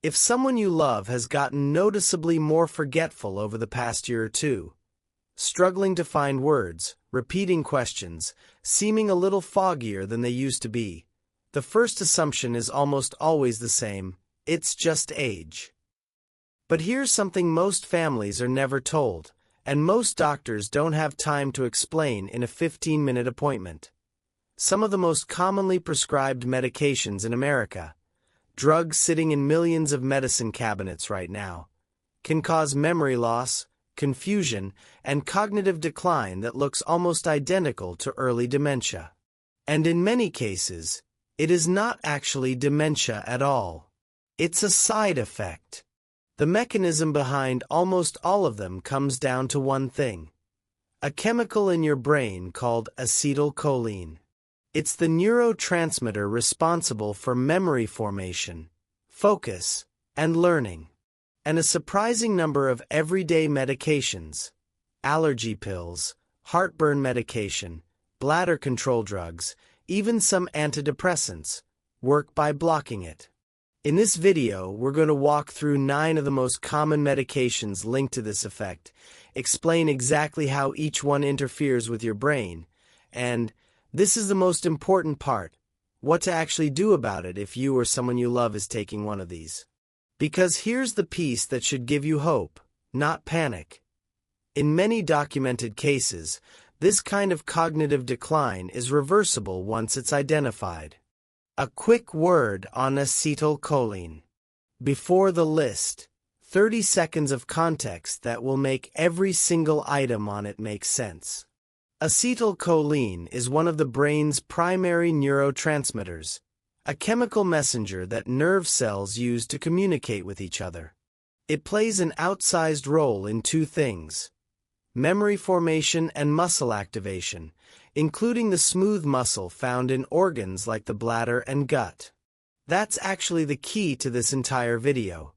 If someone you love has gotten noticeably more forgetful over the past year or two, struggling to find words, repeating questions, seeming a little foggier than they used to be, the first assumption is almost always the same: it's just age. But here's something most families are never told, and most doctors don't have time to explain in a 15-minute appointment. Some of the most commonly prescribed medications in America, drugs sitting in millions of medicine cabinets right now, can cause memory loss, confusion, and cognitive decline that looks almost identical to early dementia. And in many cases, it is not actually dementia at all. It's a side effect. The mechanism behind almost all of them comes down to one thing: a chemical in your brain called acetylcholine. It's the neurotransmitter responsible for memory formation, focus, and learning. And a surprising number of everyday medications, allergy pills, heartburn medication, bladder control drugs, even some antidepressants, work by blocking it. In this video, we're going to walk through 9 of the most common medications linked to this effect, explain exactly how each one interferes with your brain, and, this is the most important part, what to actually do about it if you or someone you love is taking one of these. Because here's the piece that should give you hope, not panic. In many documented cases, this kind of cognitive decline is reversible once it's identified. A quick word on acetylcholine. Before the list, 30 seconds of context that will make every single item on it make sense. Acetylcholine is one of the brain's primary neurotransmitters, a chemical messenger that nerve cells use to communicate with each other. It plays an outsized role in 2 things: memory formation and muscle activation, including the smooth muscle found in organs like the bladder and gut. That's actually the key to this entire video.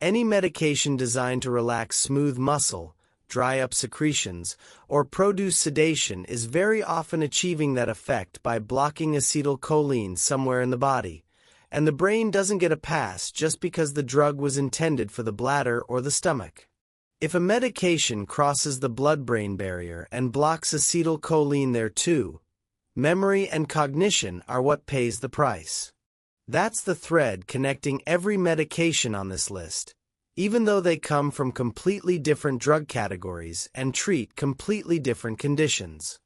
Any medication designed to relax smooth muscle, dry up secretions, or produce sedation is very often achieving that effect by blocking acetylcholine somewhere in the body, and the brain doesn't get a pass just because the drug was intended for the bladder or the stomach. If a medication crosses the blood-brain barrier and blocks acetylcholine there too, memory and cognition are what pays the price. That's the thread connecting every medication on this list, even though they come from completely different drug categories and treat completely different conditions.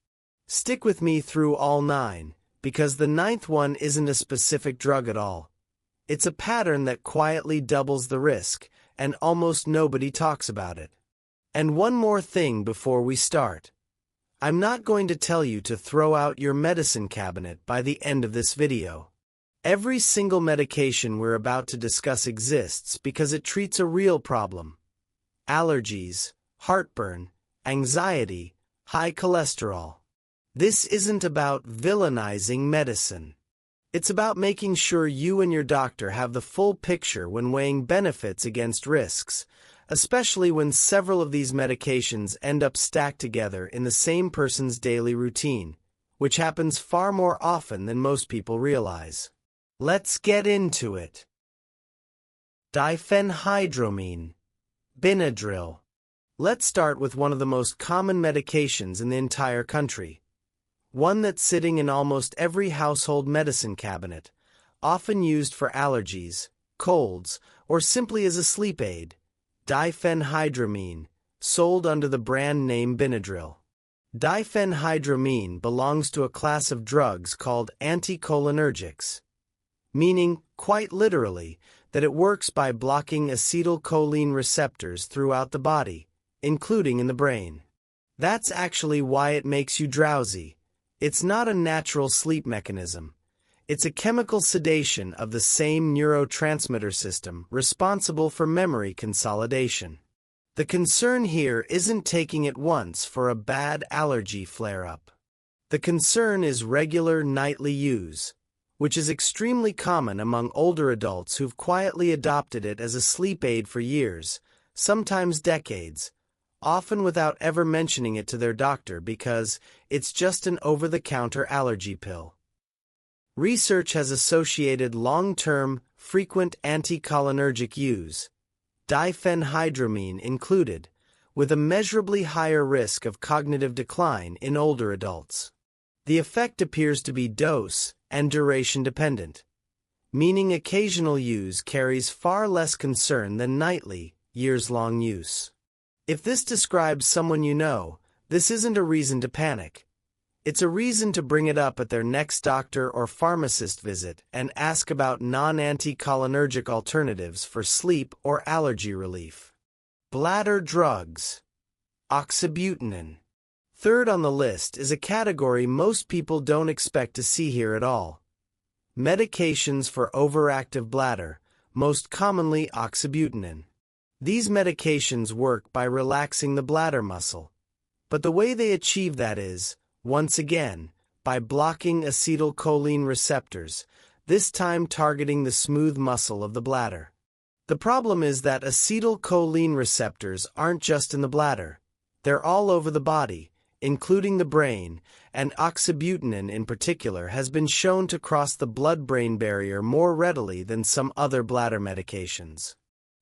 Stick with me through all 9, because the 9th one isn't a specific drug at all. It's a pattern that quietly doubles the risk, and almost nobody talks about it. And one more thing before we start. I'm not going to tell you to throw out your medicine cabinet by the end of this video. Every single medication we're about to discuss exists because it treats a real problem: allergies, heartburn, anxiety, high cholesterol. This isn't about villainizing medicine. It's about making sure you and your doctor have the full picture when weighing benefits against risks, especially when several of these medications end up stacked together in the same person's daily routine, which happens far more often than most people realize. Let's get into it. Diphenhydramine, Benadryl. Let's start with one of the most common medications in the entire country. One that's sitting in almost every household medicine cabinet, often used for allergies, colds, or simply as a sleep aid. Diphenhydramine, sold under the brand name Benadryl. Diphenhydramine belongs to a class of drugs called anticholinergics, meaning, quite literally, that it works by blocking acetylcholine receptors throughout the body, including in the brain. That's actually why it makes you drowsy. It's not a natural sleep mechanism. It's a chemical sedation of the same neurotransmitter system responsible for memory consolidation. The concern here isn't taking it once for a bad allergy flare-up. The concern is regular nightly use, which is extremely common among older adults who've quietly adopted it as a sleep aid for years, sometimes decades, often without ever mentioning it to their doctor because it's just an over-the-counter allergy pill. Research has associated long-term, frequent anticholinergic use, diphenhydramine included, with a measurably higher risk of cognitive decline in older adults. The effect appears to be dose and duration dependent, meaning occasional use carries far less concern than nightly, years-long use. If this describes someone you know, this isn't a reason to panic. It's a reason to bring it up at their next doctor or pharmacist visit and ask about non-anticholinergic alternatives for sleep or allergy relief. Bladder drugs. Oxybutynin. Third on the list is a category most people don't expect to see here at all. Medications for overactive bladder, most commonly oxybutynin. These medications work by relaxing the bladder muscle, but the way they achieve that is, once again, by blocking acetylcholine receptors, this time targeting the smooth muscle of the bladder. The problem is that acetylcholine receptors aren't just in the bladder. They're all over the body, including the brain, and oxybutynin in particular has been shown to cross the blood-brain barrier more readily than some other bladder medications.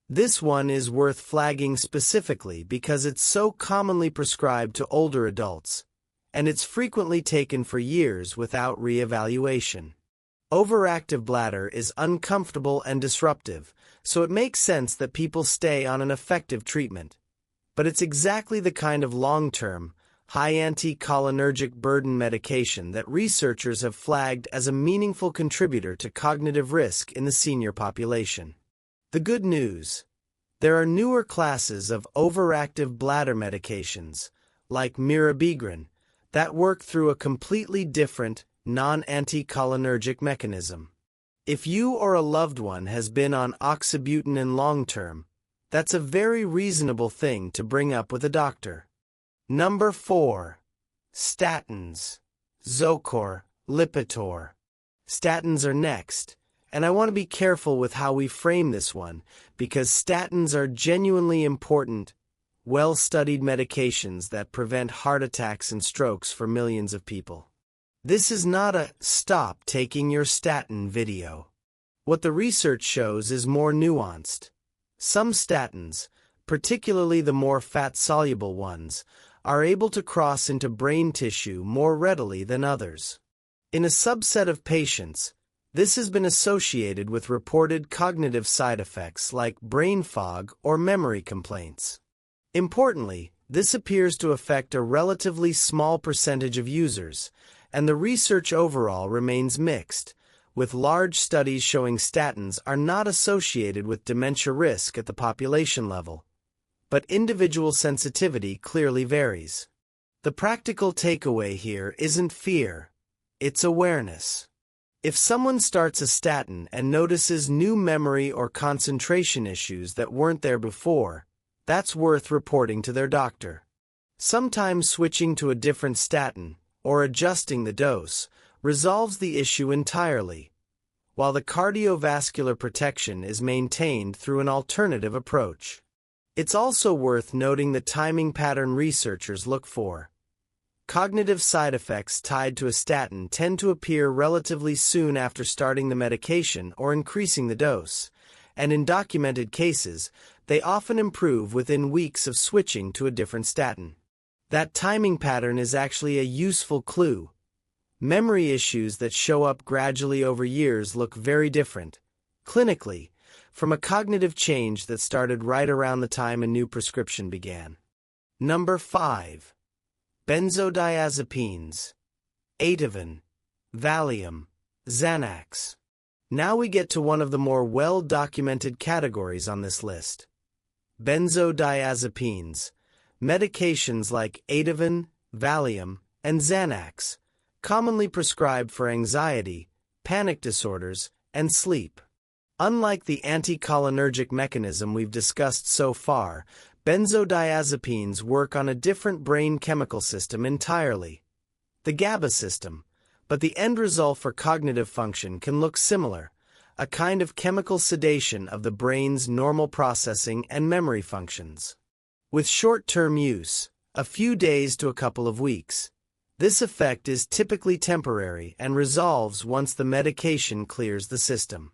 This one is worth flagging specifically because it's so commonly prescribed to older adults, and it's frequently taken for years without re-evaluation. Overactive bladder is uncomfortable and disruptive, so it makes sense that people stay on an effective treatment. But it's exactly the kind of long-term, high anticholinergic burden medication that researchers have flagged as a meaningful contributor to cognitive risk in the senior population. The good news: there are newer classes of overactive bladder medications, like mirabegron, that work through a completely different, non-anticholinergic mechanism. If you or a loved one has been on oxybutynin long-term, that's a very reasonable thing to bring up with a doctor. Number 4. Statins. Zocor, Lipitor. Statins are next, and I want to be careful with how we frame this one, because statins are genuinely important, well-studied medications that prevent heart attacks and strokes for millions of people. This is not a "stop taking your statin" video. What the research shows is more nuanced. Some statins, particularly the more fat-soluble ones, are able to cross into brain tissue more readily than others. In a subset of patients, this has been associated with reported cognitive side effects like brain fog or memory complaints. Importantly, this appears to affect a relatively small percentage of users, and the research overall remains mixed, with large studies showing statins are not associated with dementia risk at the population level. But individual sensitivity clearly varies. The practical takeaway here isn't fear, it's awareness. If someone starts a statin and notices new memory or concentration issues that weren't there before, that's worth reporting to their doctor. Sometimes switching to a different statin, or adjusting the dose, resolves the issue entirely, while the cardiovascular protection is maintained through an alternative approach. It's also worth noting the timing pattern researchers look for. Cognitive side effects tied to a statin tend to appear relatively soon after starting the medication or increasing the dose, and in documented cases, they often improve within weeks of switching to a different statin. That timing pattern is actually a useful clue. Memory issues that show up gradually over years look very different, clinically, from a cognitive change that started right around the time a new prescription began. Number 5. Benzodiazepines. Ativan, Valium, Xanax. Now we get to one of the more well-documented categories on this list. Benzodiazepines, medications like Ativan, Valium, and Xanax, commonly prescribed for anxiety, panic disorders, and sleep. Unlike the anticholinergic mechanism we've discussed so far, benzodiazepines work on a different brain chemical system entirely, the GABA system, but the end result for cognitive function can look similar, a kind of chemical sedation of the brain's normal processing and memory functions. With short-term use, a few days to a couple of weeks, this effect is typically temporary and resolves once the medication clears the system.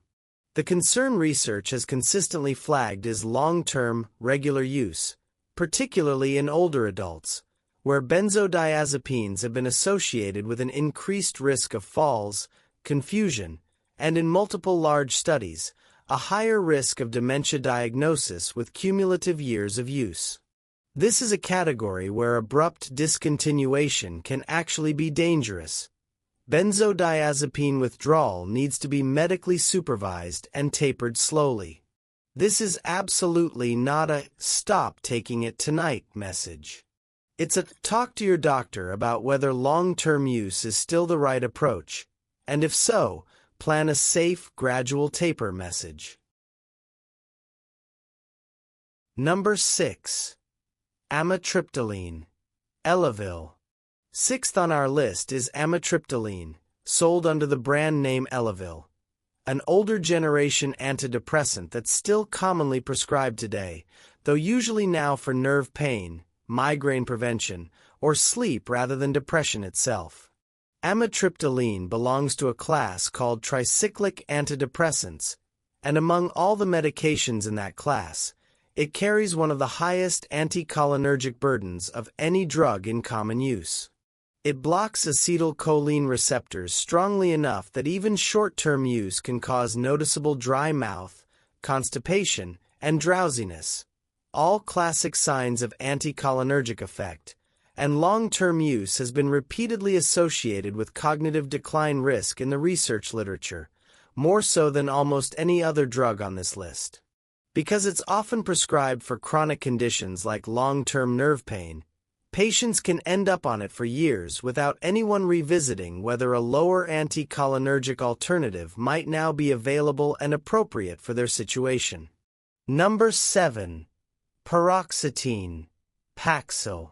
The concern research has consistently flagged is long-term, regular use, particularly in older adults, where benzodiazepines have been associated with an increased risk of falls, confusion, and in multiple large studies, a higher risk of dementia diagnosis with cumulative years of use. This is a category where abrupt discontinuation can actually be dangerous. Benzodiazepine withdrawal needs to be medically supervised and tapered slowly. This is absolutely not a "stop taking it tonight" message. It's a talk to your doctor about whether long-term use is still the right approach, and if so, plan a safe, gradual taper message. Number 6. Amitriptyline, Elavil. Sixth on our list is amitriptyline, sold under the brand name Elavil, an older generation antidepressant that's still commonly prescribed today, though usually now for nerve pain, migraine prevention, or sleep rather than depression itself. Amitriptyline belongs to a class called tricyclic antidepressants, and among all the medications in that class, it carries one of the highest anticholinergic burdens of any drug in common use. It blocks acetylcholine receptors strongly enough that even short-term use can cause noticeable dry mouth, constipation, and drowsiness, all classic signs of anticholinergic effect, and long-term use has been repeatedly associated with cognitive decline risk in the research literature, more so than almost any other drug on this list. Because it's often prescribed for chronic conditions like long-term nerve pain, patients can end up on it for years without anyone revisiting whether a lower anticholinergic alternative might now be available and appropriate for their situation. Number 7. Paroxetine, Paxil.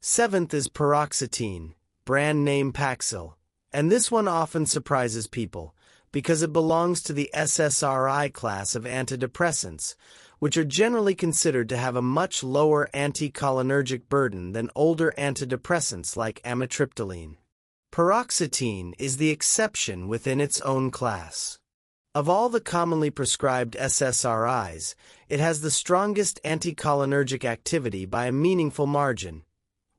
Seventh is paroxetine, brand name Paxil, and this one often surprises people because it belongs to the SSRI class of antidepressants, which are generally considered to have a much lower anticholinergic burden than older antidepressants like amitriptyline. Paroxetine is the exception within its own class. Of all the commonly prescribed SSRIs, it has the strongest anticholinergic activity by a meaningful margin,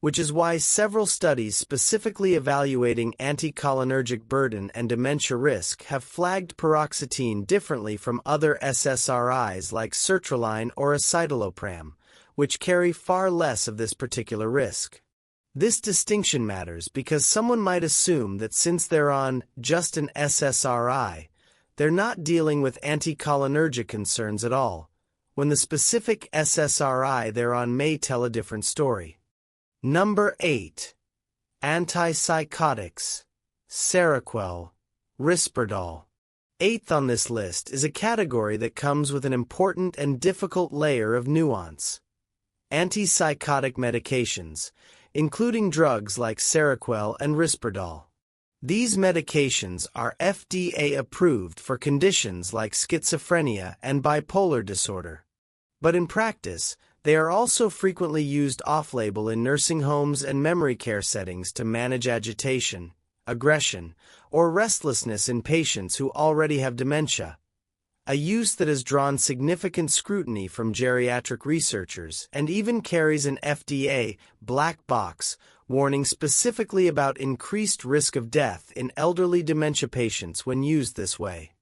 which is why several studies specifically evaluating anticholinergic burden and dementia risk have flagged paroxetine differently from other SSRIs like sertraline or escitalopram, which carry far less of this particular risk. This distinction matters because someone might assume that since they're on just an SSRI, they're not dealing with anticholinergic concerns at all, when the specific SSRI they're on may tell a different story. Number 8. Antipsychotics, Seroquel, Risperdal. Eighth on this list is a category that comes with an important and difficult layer of nuance. Antipsychotic medications, including drugs like Seroquel and Risperdal. These medications are FDA approved for conditions like schizophrenia and bipolar disorder. But in practice, they are also frequently used off-label in nursing homes and memory care settings to manage agitation, aggression, or restlessness in patients who already have dementia, a use that has drawn significant scrutiny from geriatric researchers and even carries an FDA black box warning specifically about increased risk of death in elderly dementia patients when used this way.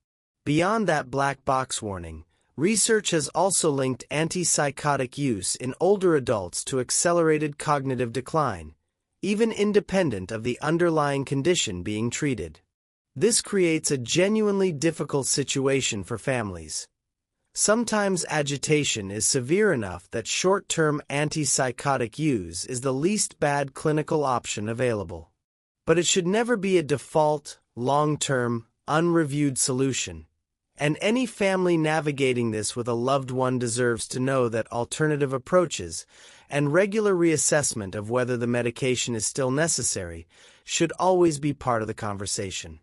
Beyond that black box warning, research has also linked antipsychotic use in older adults to accelerated cognitive decline, even independent of the underlying condition being treated. This creates a genuinely difficult situation for families. Sometimes agitation is severe enough that short-term antipsychotic use is the least bad clinical option available. But it should never be a default, long-term, unreviewed solution. And any family navigating this with a loved one deserves to know that alternative approaches and regular reassessment of whether the medication is still necessary should always be part of the conversation.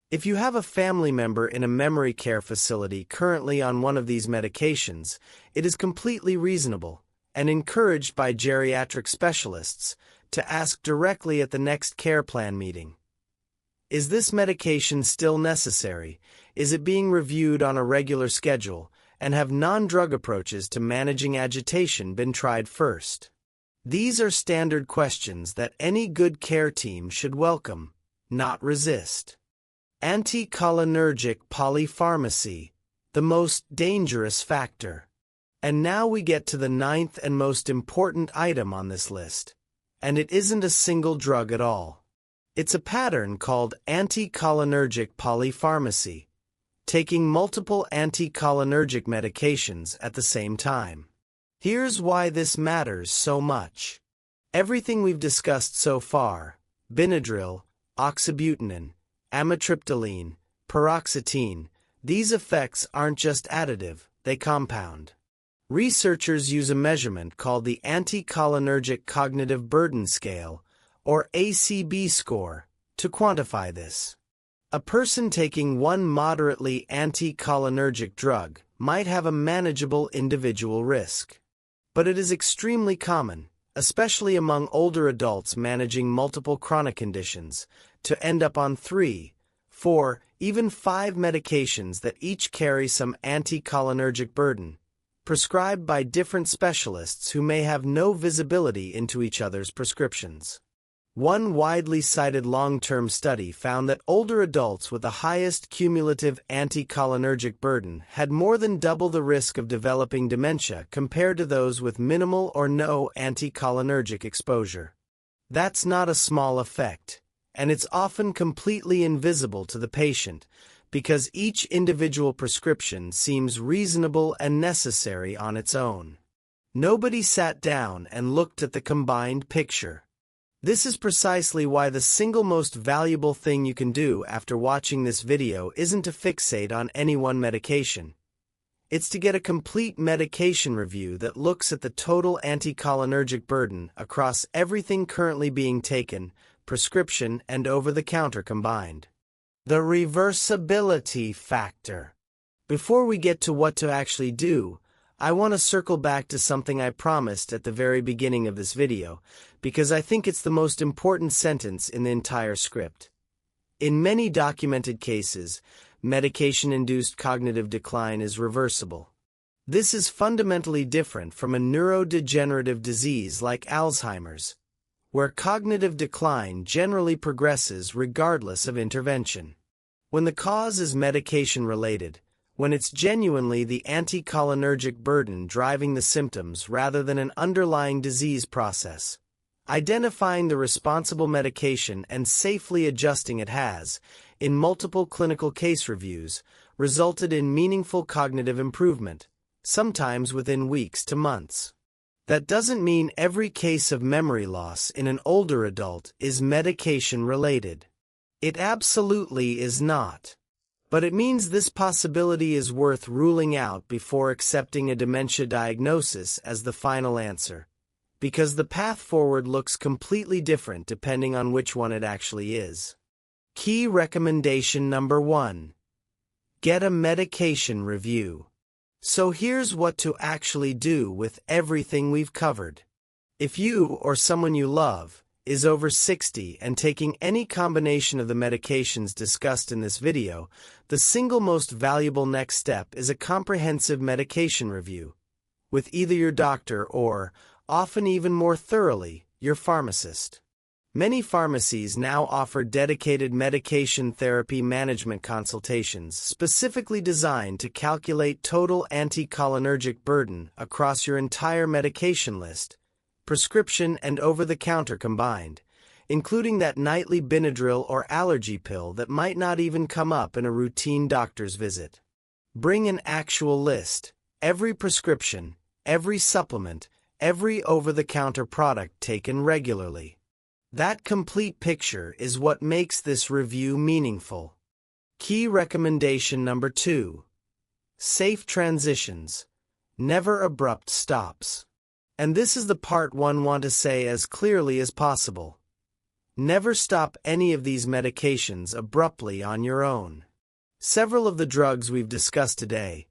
If you have a family member in a memory care facility currently on one of these medications, it is completely reasonable and encouraged by geriatric specialists to ask directly at the next care plan meeting, "Is this medication still necessary? Is it being reviewed on a regular schedule, and have non-drug approaches to managing agitation been tried first? These are standard questions that any good care team should welcome, not resist. Anticholinergic polypharmacy, the most dangerous factor. And now we get to the ninth and most important item on this list. And it isn't a single drug at all. It's a pattern called anticholinergic polypharmacy, taking multiple anticholinergic medications at the same time. Here's why this matters so much. Everything we've discussed so far, Benadryl, oxybutynin, amitriptyline, paroxetine, these effects aren't just additive, they compound. Researchers use a measurement called the Anticholinergic Cognitive Burden Scale, or ACB score, to quantify this. A person taking one moderately anticholinergic drug might have a manageable individual risk. But it is extremely common, especially among older adults managing multiple chronic conditions, to end up on 3, 4, even 5 medications that each carry some anticholinergic burden, prescribed by different specialists who may have no visibility into each other's prescriptions. One widely cited long-term study found that older adults with the highest cumulative anticholinergic burden had more than double the risk of developing dementia compared to those with minimal or no anticholinergic exposure. That's not a small effect, and it's often completely invisible to the patient, because each individual prescription seems reasonable and necessary on its own. Nobody sat down and looked at the combined picture. This is precisely why the single most valuable thing you can do after watching this video isn't to fixate on any one medication. It's to get a complete medication review that looks at the total anticholinergic burden across everything currently being taken, prescription and over-the-counter combined. The reversibility factor. Before we get to what to actually do, I want to circle back to something I promised at the very beginning of this video, because I think it's the most important sentence in the entire script. In many documented cases, medication-induced cognitive decline is reversible. This is fundamentally different from a neurodegenerative disease like Alzheimer's, where cognitive decline generally progresses regardless of intervention. When the cause is medication-related, when it's genuinely the anticholinergic burden driving the symptoms rather than an underlying disease process, identifying the responsible medication and safely adjusting it has, in multiple clinical case reviews, resulted in meaningful cognitive improvement, sometimes within weeks to months. That doesn't mean every case of memory loss in an older adult is medication-related. It absolutely is not. But it means this possibility is worth ruling out before accepting a dementia diagnosis as the final answer, because the path forward looks completely different depending on which one it actually is. Key recommendation number 1. Get a medication review. So here's what to actually do with everything we've covered. If you or someone you love is over 60 and taking any combination of the medications discussed in this video, the single most valuable next step is a comprehensive medication review with either your doctor or, often even more thoroughly, your pharmacist. Many pharmacies now offer dedicated medication therapy management consultations specifically designed to calculate total anticholinergic burden across your entire medication list, prescription and over-the-counter combined, including that nightly Benadryl or allergy pill that might not even come up in a routine doctor's visit. Bring an actual list, every prescription, every supplement, every over-the-counter product taken regularly. That complete picture is what makes this review meaningful. Key recommendation number 2. Safe transitions. Never abrupt stops. And this is the part one want to say as clearly as possible. Never stop any of these medications abruptly on your own. Several of the drugs we've discussed today,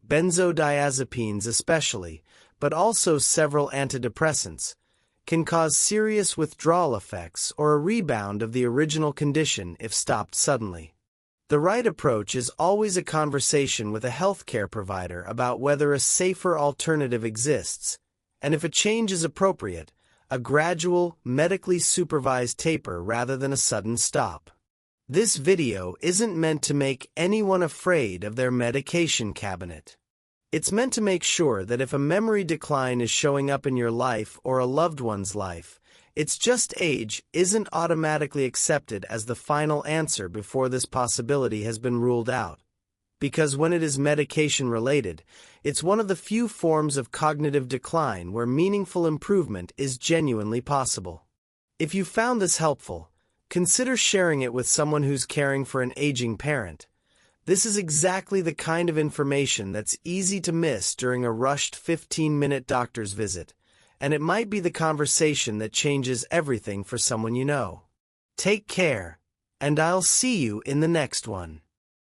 benzodiazepines especially, but also several antidepressants, can cause serious withdrawal effects or a rebound of the original condition if stopped suddenly. The right approach is always a conversation with a healthcare provider about whether a safer alternative exists, and if a change is appropriate, a gradual, medically supervised taper rather than a sudden stop. This video isn't meant to make anyone afraid of their medication cabinet. It's meant to make sure that if a memory decline is showing up in your life or a loved one's life, it's just age isn't automatically accepted as the final answer before this possibility has been ruled out. Because when it is medication-related, it's one of the few forms of cognitive decline where meaningful improvement is genuinely possible. If you found this helpful, consider sharing it with someone who's caring for an aging parent. This is exactly the kind of information that's easy to miss during a rushed 15-minute doctor's visit, and it might be the conversation that changes everything for someone you know. Take care, and I'll see you in the next one.